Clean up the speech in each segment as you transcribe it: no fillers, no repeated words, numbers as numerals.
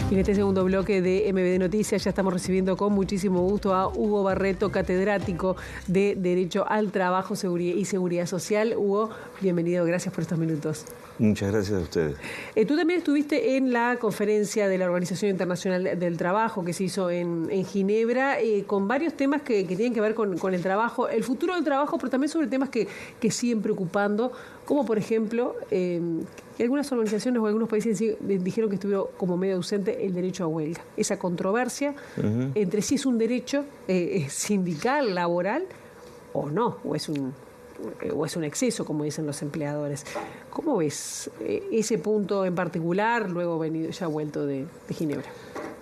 Y en este segundo bloque de MBD Noticias ya estamos recibiendo con muchísimo gusto a Hugo Barreto, catedrático de Derecho al Trabajo y Seguridad Social. Hugo, bienvenido, gracias por estos minutos. Muchas gracias a ustedes. Tú también estuviste en la conferencia de la Organización Internacional del Trabajo que se hizo en Ginebra, con varios temas que tienen que ver con el trabajo, el futuro del trabajo, pero también sobre temas que siguen preocupando, como por ejemplo, algunas organizaciones o algunos países dijeron que estuvo como medio ausente el derecho a huelga. Esa controversia entre si es un derecho sindical, laboral, o no, o es un exceso, como dicen los empleadores. ¿Cómo ves ese punto en particular, luego ya vuelto de Ginebra?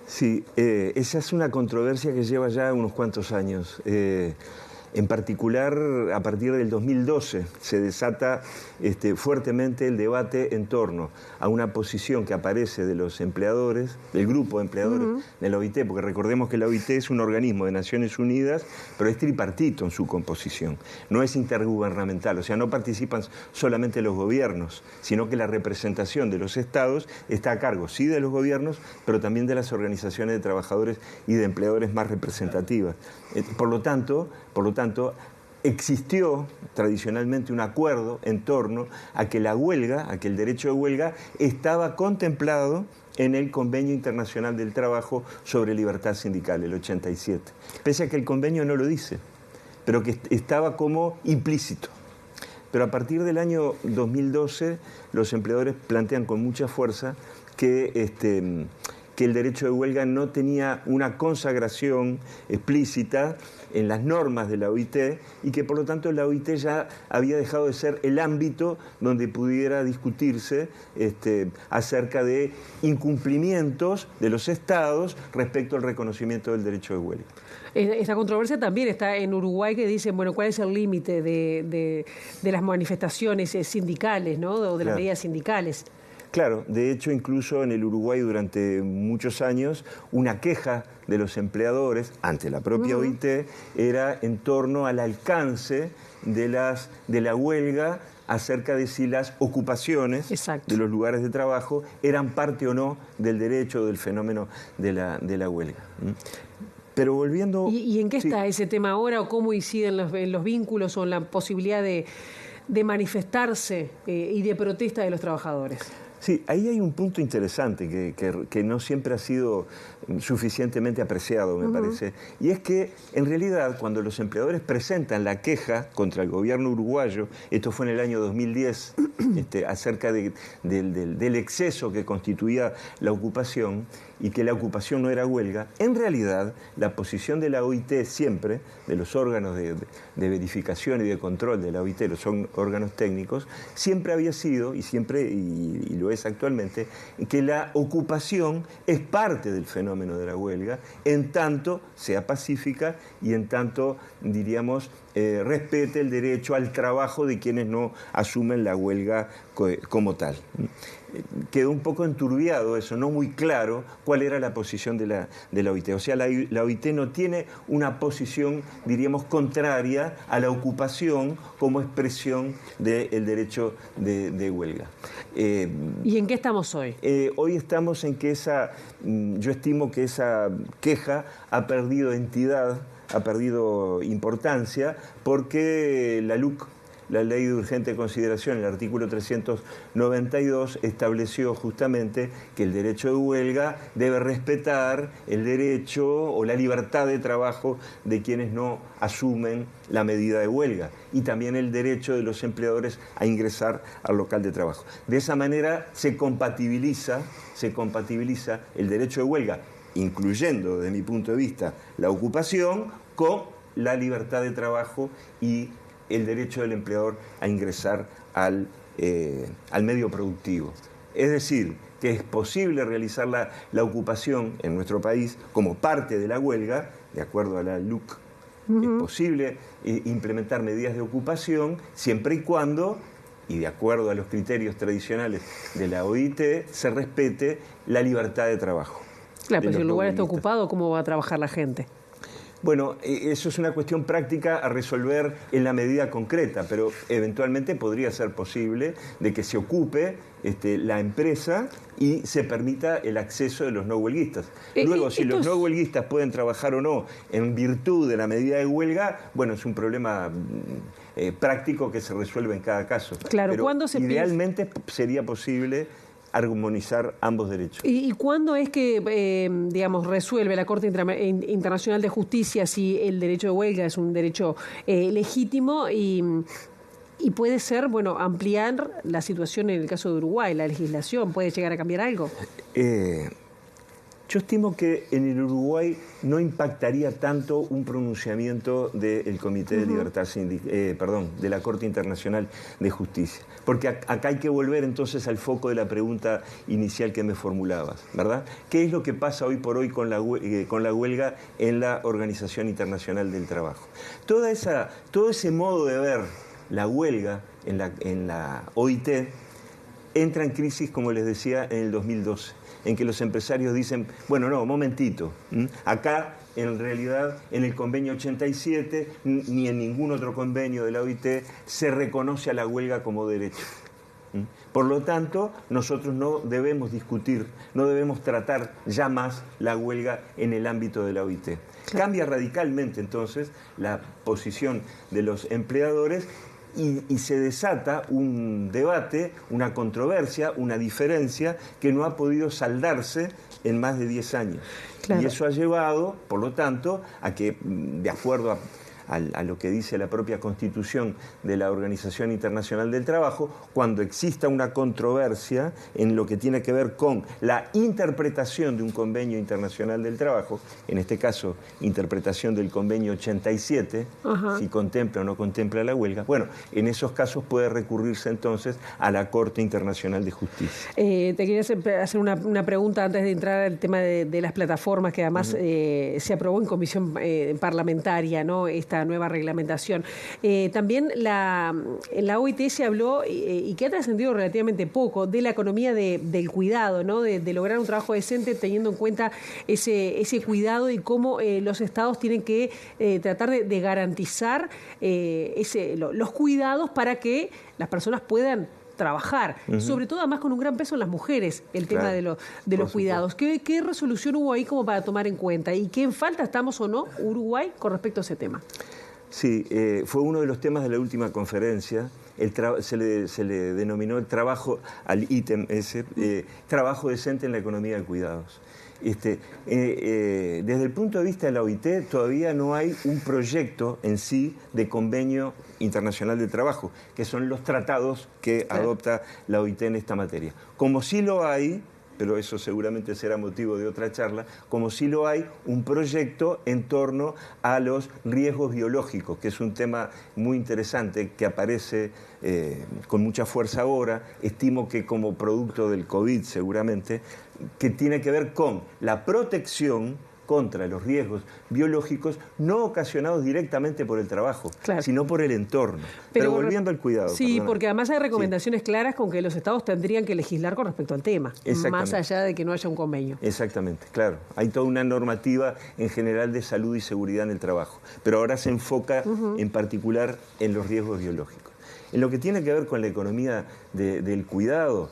Sí, esa es una controversia que lleva ya unos cuantos años. En particular, a partir del 2012 se desata fuertemente el debate en torno a una posición que aparece de los empleadores, del grupo de empleadores de la OIT, porque recordemos que la OIT es un organismo de Naciones Unidas, pero es tripartito en su composición, no es intergubernamental, o sea, no participan solamente los gobiernos, sino que la representación de los estados está a cargo, sí, de los gobiernos, pero también de las organizaciones de trabajadores y de empleadores más representativas. Por lo tanto, existió tradicionalmente un acuerdo en torno a que la huelga, a que el derecho de huelga estaba contemplado en el Convenio Internacional del Trabajo sobre Libertad Sindical, el 87. Pese a que el convenio no lo dice, pero que estaba como implícito. Pero a partir del año 2012, los empleadores plantean con mucha fuerza que el derecho de huelga no tenía una consagración explícita en las normas de la OIT y que por lo tanto la OIT ya había dejado de ser el ámbito donde pudiera discutirse acerca de incumplimientos de los estados respecto al reconocimiento del derecho de huelga. Esta controversia también está en Uruguay, que dicen, bueno, ¿cuál es el límite de las manifestaciones sindicales, ¿no? O de las medidas sindicales? Claro, de hecho, incluso en el Uruguay durante muchos años, una queja de los empleadores ante la propia OIT era en torno al alcance de la huelga acerca de si las ocupaciones de los lugares de trabajo eran parte o no del derecho, del fenómeno de la huelga. Pero volviendo... ¿Y en qué está ese tema ahora, o cómo inciden los vínculos o la posibilidad de manifestarse y de protesta de los trabajadores? Sí, ahí hay un punto interesante que no siempre ha sido suficientemente apreciado, me parece, y es que en realidad cuando los empleadores presentan la queja contra el gobierno uruguayo, esto fue en el año 2010, acerca del exceso que constituía la ocupación y que la ocupación no era huelga, en realidad la posición de la OIT siempre, de los órganos de verificación y de control de la OIT, los órganos técnicos, siempre había sido, y lo es actualmente, que la ocupación es parte del fenómeno de la huelga, en tanto sea pacífica y en tanto, diríamos, respete el derecho al trabajo de quienes no asumen la huelga como tal. Quedó un poco enturbiado eso, no muy claro cuál era la posición de la OIT. O sea, la OIT no tiene una posición, diríamos, contraria a la ocupación como expresión del derecho de huelga. ¿Y en qué estamos hoy? Hoy estamos en que yo estimo que esa queja ha perdido entidad, ha perdido importancia, porque la LUC, la Ley de Urgente Consideración, el artículo 392, estableció justamente que el derecho de huelga debe respetar el derecho o la libertad de trabajo de quienes no asumen la medida de huelga y también el derecho de los empleadores a ingresar al local de trabajo. De esa manera se compatibiliza el derecho de huelga, incluyendo, desde mi punto de vista, la ocupación, con la libertad de trabajo y el derecho del empleador a ingresar al medio productivo. Es decir, que es posible realizar la ocupación en nuestro país como parte de la huelga, de acuerdo a la LUC. Es posible implementar medidas de ocupación siempre y cuando, y de acuerdo a los criterios tradicionales de la OIT, se respete la libertad de trabajo. Claro, pero si el lugar está ocupado, ¿cómo va a trabajar la gente? Bueno, eso es una cuestión práctica a resolver en la medida concreta, pero eventualmente podría ser posible de que se ocupe la empresa y se permita el acceso de los no huelguistas. Luego, si los no huelguistas pueden trabajar o no en virtud de la medida de huelga, bueno, es un problema práctico que se resuelve en cada caso. Claro, pero ¿cuándo se idealmente sería posible armonizar ambos derechos. ¿Y cuándo es que, digamos, resuelve la Corte Internacional de Justicia si el derecho de huelga es un derecho legítimo y puede ser, bueno, ampliar la situación en el caso de Uruguay, la legislación, puede llegar a cambiar algo? Yo estimo que en el Uruguay no impactaría tanto un pronunciamiento del Comité de Libertad de la Corte Internacional de Justicia. Porque acá hay que volver entonces al foco de la pregunta inicial que me formulabas, ¿verdad? ¿Qué es lo que pasa hoy por hoy con la huelga en la Organización Internacional del Trabajo? Todo ese modo de ver la huelga en la OIT entra en crisis, como les decía, en el 2012. En que los empresarios dicen, bueno, no, momentito, acá en realidad en el convenio 87 ni en ningún otro convenio de la OIT se reconoce a la huelga como derecho. Por lo tanto, nosotros no debemos discutir, no debemos tratar ya más la huelga en el ámbito de la OIT. Claro. Cambia radicalmente entonces la posición de los empleadores y se desata un debate, una controversia, una diferencia que no ha podido saldarse en más de 10 años. Claro. Y eso ha llevado, por lo tanto, a que, de acuerdo a lo que dice la propia Constitución de la Organización Internacional del Trabajo, cuando exista una controversia en lo que tiene que ver con la interpretación de un convenio internacional del trabajo, en este caso, interpretación del convenio 87, si contempla o no contempla la huelga, bueno, en esos casos puede recurrirse entonces a la Corte Internacional de Justicia. Te quería hacer una pregunta antes de entrar al tema de las plataformas, que además se aprobó en comisión parlamentaria, ¿no?, esta nueva reglamentación. También en la OIT se habló, y que ha trascendido relativamente poco, de la economía del cuidado, ¿no?, de lograr un trabajo decente teniendo en cuenta ese cuidado y cómo los estados tienen que tratar de garantizar los cuidados para que las personas puedan trabajar, sobre todo además con un gran peso en las mujeres, el tema de los cuidados. ¿Qué resolución hubo ahí como para tomar en cuenta? ¿Y qué en falta estamos o no Uruguay con respecto a ese tema? Sí, fue uno de los temas de la última conferencia. Se le denominó el trabajo al ítem ese, trabajo decente en la economía de cuidados. Desde el punto de vista de la OIT todavía no hay un proyecto en sí de convenio internacional de trabajo, que son los tratados que adopta la OIT en esta materia. Como sí lo hay, pero eso seguramente será motivo de otra charla, como sí lo hay, un proyecto en torno a los riesgos biológicos, que es un tema muy interesante que aparece con mucha fuerza ahora, estimo que como producto del COVID seguramente, que tiene que ver con la protección contra los riesgos biológicos no ocasionados directamente por el trabajo, sino por el entorno. Pero volviendo al cuidado. Sí, perdona. Porque además hay recomendaciones claras con que los estados tendrían que legislar con respecto al tema, más allá de que no haya un convenio. Exactamente, claro. Hay toda una normativa en general de salud y seguridad en el trabajo, pero ahora se enfoca en particular en los riesgos biológicos. En lo que tiene que ver con la economía del cuidado,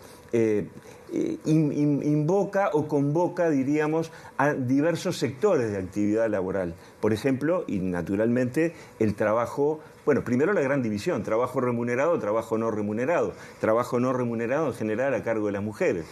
invoca o convoca, diríamos, a diversos sectores de actividad laboral. Por ejemplo, y naturalmente, el trabajo, bueno, primero la gran división, trabajo remunerado, trabajo no remunerado. Trabajo no remunerado en general a cargo de las mujeres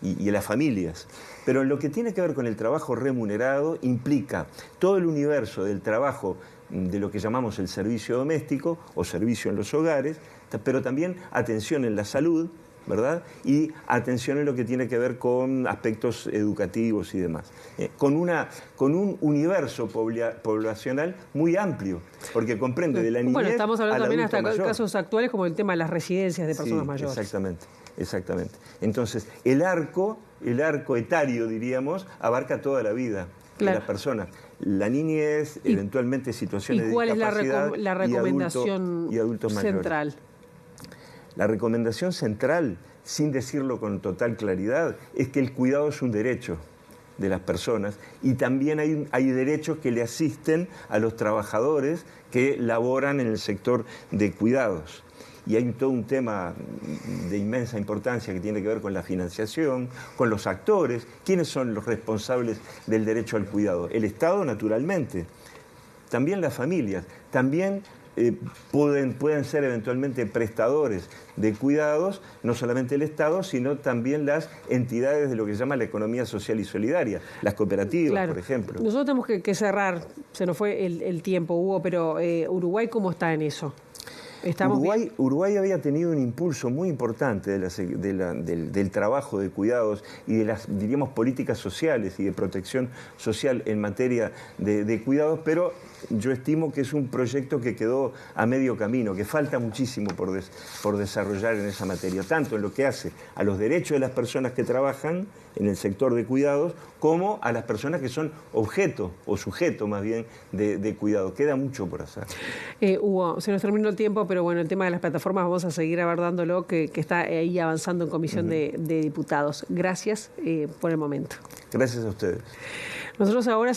y de las familias. Pero en lo que tiene que ver con el trabajo remunerado implica todo el universo del trabajo de lo que llamamos el servicio doméstico o servicio en los hogares, pero también atención en la salud, ¿verdad? Y atención en lo que tiene que ver con aspectos educativos y demás. Con un universo poblacional muy amplio, porque comprende de la niñez. Bueno, estamos hablando también hasta mayor. Casos actuales como el tema de las residencias de personas mayores. Exactamente. Entonces, el arco etario, diríamos, abarca toda la vida de las personas. La niñez, eventualmente situaciones de discapacidad. ¿Y cuál es la recomendación y adultos mayores. Central? La recomendación central, sin decirlo con total claridad, es que el cuidado es un derecho. de las personas, y también hay derechos que le asisten a los trabajadores que laboran en el sector de cuidados. Y hay todo un tema de inmensa importancia que tiene que ver con la financiación, con los actores. ¿Quiénes son los responsables del derecho al cuidado? El Estado, naturalmente. También las familias. También pueden ser eventualmente prestadores de cuidados, no solamente el Estado, sino también las entidades de lo que se llama la economía social y solidaria, las cooperativas, claro, por ejemplo. Nosotros tenemos que cerrar, se nos fue el tiempo, Hugo, pero Uruguay, ¿cómo está en eso? Uruguay había tenido un impulso muy importante del trabajo de cuidados y de las, diríamos, políticas sociales y de protección social en materia de cuidados, pero yo estimo que es un proyecto que quedó a medio camino, que falta muchísimo por desarrollar en esa materia, tanto en lo que hace a los derechos de las personas que trabajan en el sector de cuidados, como a las personas que son objeto, o sujeto más bien, de cuidado. Queda mucho por hacer. Hugo, se nos terminó el tiempo, pero bueno, el tema de las plataformas vamos a seguir abordándolo, que está ahí avanzando en Comisión de Diputados. Gracias por el momento. Gracias a ustedes. Nosotros ahora